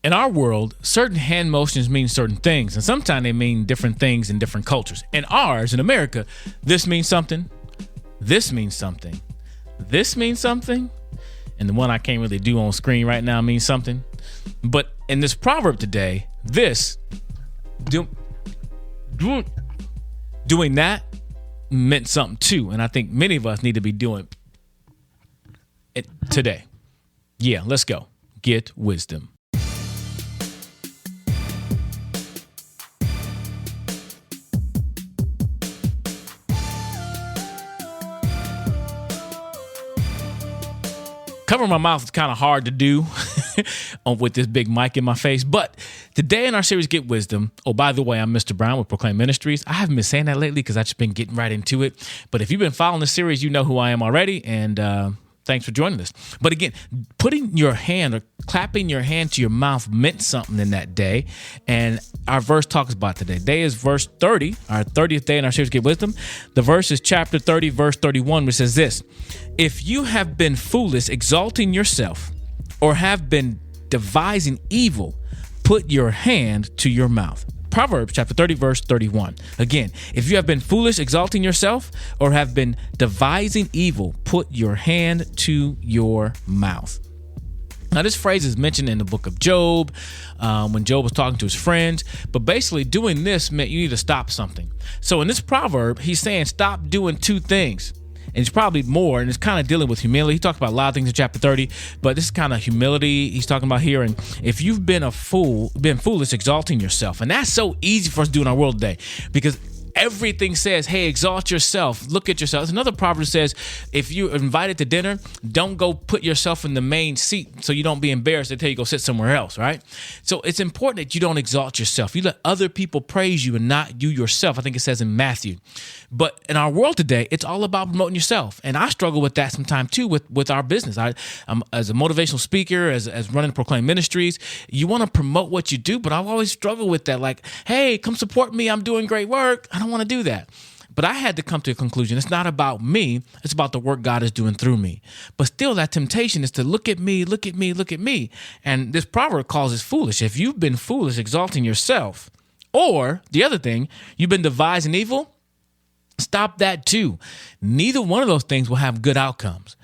In our world, certain hand motions mean certain things, and sometimes they mean different things in different cultures. In ours, in America, this means something, this means something, this means something, and the one I can't really do on screen right now means something. But in this proverb today, doing that meant something too, and I think many of us need to be doing it today. Yeah, let's go. Get wisdom. Covering my mouth is kind of hard to do with this big mic in my face. But today in our series, Get Wisdom. Oh, by the way, I'm Mr. Brown with Proclaim Ministries. I haven't been saying that lately because I've just been getting right into it. But if you've been following the series, you know who I am already. And thanks for joining us. But again, putting your hand or clapping your hand to your mouth meant something in that day. And our verse talks about today. Today is verse 30, our 30th day in our series, Get Wisdom. The verse is chapter 30, verse 31, which says this: if you have been foolish, exalting yourself, or have been devising evil, put your hand to your mouth. Proverbs chapter 30, verse 31. Again, if you have been foolish, exalting yourself, or have been devising evil, put your hand to your mouth. Now, this phrase is mentioned in the book of Job, when Job was talking to his friends. But basically, doing this meant you need to stop something. So in this proverb, he's saying stop doing two things. And it's probably more, and it's kind of dealing with humility. He talked about a lot of things in chapter 30, but this is kind of humility he's talking about here. And if you've been foolish, exalting yourself. And that's so easy for us to do in our world today, because everything says, hey, exalt yourself. Look at yourself. There's another proverb that says, if you're invited to dinner, don't go put yourself in the main seat so you don't be embarrassed until you go sit somewhere else, right? So it's important that you don't exalt yourself. You let other people praise you and not you yourself. I think it says in Matthew. But in our world today, it's all about promoting yourself. And I struggle with that sometimes too with our business. I'm as a motivational speaker, as running Proclaim Ministries, you want to promote what you do, but I've always struggled with that. Like, hey, come support me. I'm doing great work. I don't want to do that. But I had to come to a conclusion. It's not about me. It's about the work God is doing through me. But still, that temptation is to look at me, look at me, look at me. And this proverb calls it foolish. If you've been foolish, exalting yourself, or the other thing, you've been devising evil, stop that too. Neither one of those things will have good outcomes.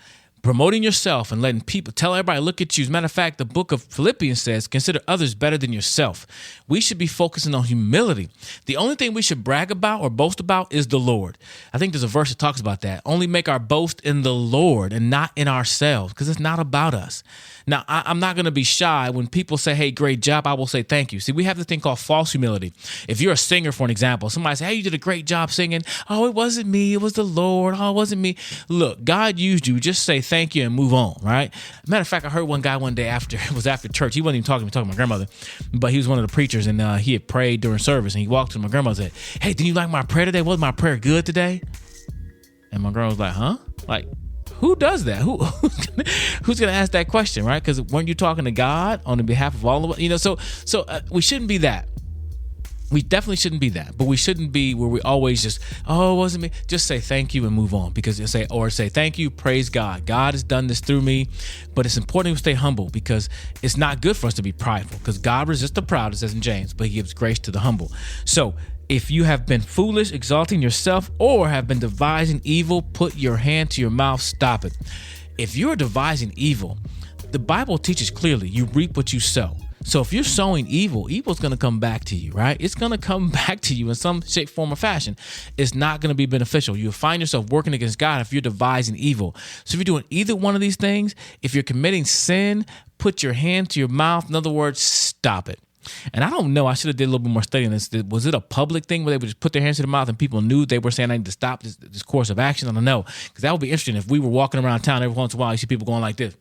Promoting yourself and letting people tell everybody, look at you. As a matter of fact, the book of Philippians says, consider others better than yourself. We should be focusing on humility. The only thing we should brag about or boast about is the Lord. I think there's a verse that talks about that. Only make our boast in the Lord and not in ourselves, because it's not about us. Now, I'm not going to be shy. When people say, hey, great job, I will say thank you. See, we have this thing called false humility. If you're a singer, for an example, somebody say, hey, you did a great job singing. Oh, it wasn't me. It was the Lord. Oh, it wasn't me. Look, God used you. Just say thank you and move on, right? Matter of fact, I heard one guy one day after church. He wasn't even talking to my grandmother, but he was one of the preachers, and he had prayed during service, and he walked to my grandmother and said, hey, didn't you like my prayer today? Was my prayer good today? And my girl was like, huh? Like, who does that? Who's going to ask that question, right? Because weren't you talking to God on the behalf of all of us? So we shouldn't be that. We definitely shouldn't be that, but we shouldn't be where we always just, oh, it wasn't me. Just say thank you and move on, because you say thank you, praise God. God has done this through me, but it's important to stay humble, because it's not good for us to be prideful, because God resists the proud, it says in James, but he gives grace to the humble. So if you have been foolish, exalting yourself, or have been devising evil, put your hand to your mouth, stop it. If you're devising evil, the Bible teaches clearly, you reap what you sow. So if you're sowing evil, evil's going to come back to you, right? It's going to come back to you in some shape, form, or fashion. It's not going to be beneficial. You'll find yourself working against God if you're devising evil. So if you're doing either one of these things, if you're committing sin, put your hand to your mouth. In other words, stop it. And I don't know, I should have did a little bit more study on this. Was it a public thing where they would just put their hands to their mouth and people knew they were saying I need to stop this course of action? I don't know, because that would be interesting if we were walking around town every once in a while, you see people going like this.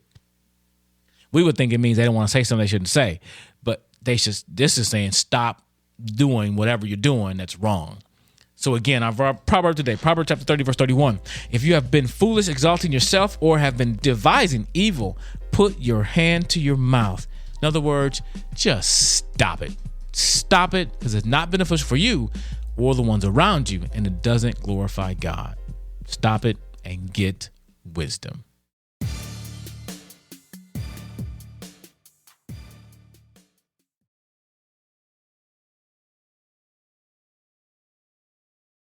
We would think it means they don't want to say something they shouldn't say, but this is saying stop doing whatever you're doing that's wrong. So again, our proverb today, Proverbs chapter 30, verse 31. If you have been foolish, exalting yourself, or have been devising evil, put your hand to your mouth. In other words, just stop it. Stop it, because it's not beneficial for you or the ones around you, and it doesn't glorify God. Stop it and get wisdom.